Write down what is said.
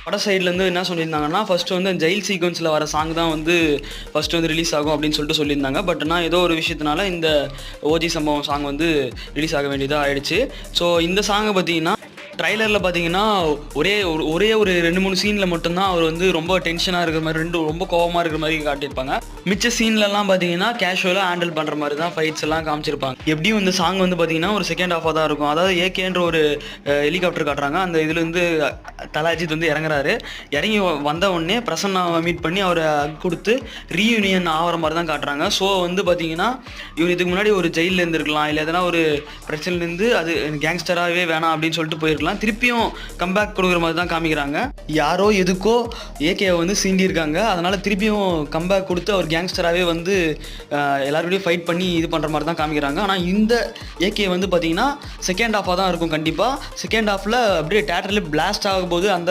பட சைட்லேருந்து என்ன சொல்லியிருந்தாங்கன்னா, ஃபர்ஸ்ட்டு வந்து ஜெயில் சீக்வென்ஸில வர சாங் தான் வந்து ஃபர்ஸ்ட்டு வந்து ரிலீஸ் ஆகும் அப்படின்னு சொல்லிட்டு சொல்லியிருந்தாங்க. பட் ஆனா ஏதோ ஒரு விஷயத்தினால இந்த ஓஜி சம்பவம் சாங் வந்து ரிலீஸ் ஆக வேண்டியதா ஆயிடுச்சு. ஸோ இந்த சாங்க பார்த்தீங்கன்னா, ட்ரைலரில் பார்த்தீங்கன்னா, ஒரே ஒரு 2, 3 சீன்ல மட்டும் தான் அவர் வந்து ரொம்ப டென்ஷனா இருக்கிற மாரி, ரொம்ப கோவமா இருக்கிற மாரி காட்டியிருப்பாங்க. மிச்ச சீன்லலாம் பார்த்தீங்கன்னா, கேஷுவலா ஹேண்டில் பண்ற மாரி தான் ஃபைட்ஸ் எல்லாம் காமிச்சிருப்பாங்க. எப்படியும் இந்த சாங் வந்து பார்த்தீங்கன்னா, ஒரு செகண்ட் ஹாஃபா தான் இருக்கும். அதாவது ஏகேன்ற ஒரு ஹெலிகாப்டர் காட்டுறாங்க. அந்த இதுலேருந்து தல அஜித் வந்து இறங்குறாரு. இறங்கி வந்த உடனே பிரசன்னாவை மீட் பண்ணி அவரை ஹக் குடுத்து ரீயூனியன் ஆகுற மாரி தான் காட்டுறாங்க. ஸோ வந்து பார்த்தீங்கன்னா, இவர் இதுக்கு முன்னாடி ஒரு ஜெயில்ல இருந்திருக்கலாம். இல்ல எதனா ஒரு பிரச்சனையிலேருந்து அது கேங்ஸ்டராவே வேணாம் அப்படின்னு சொல்லிட்டு போயிருக்கலாம். திருப்பியும் கம்பேக் கொடுக்குற மாதிரி தான் காமிக்கிறாங்க. யாரோ எதுக்கோ ஏகேவை வந்து சீண்டியிருக்காங்க. அதனால திருப்பியும் கம்பேக் கொடுத்து அவர் கேங்ஸ்டராகவே வந்து எல்லாருக்கூடயும் ஃபைட் பண்ணி இது பண்ணுற மாதிரி தான் காமிக்கிறாங்க. ஆனால் இந்த ஏகே வந்து பார்த்தீங்கன்னா செகண்ட் ஹாஃபாக தான் இருக்கும் கண்டிப்பாக. செகண்ட் ஹாஃபில் அப்படியே தேட்டர்லேயே பிளாஸ்ட் ஆகும் போது அந்த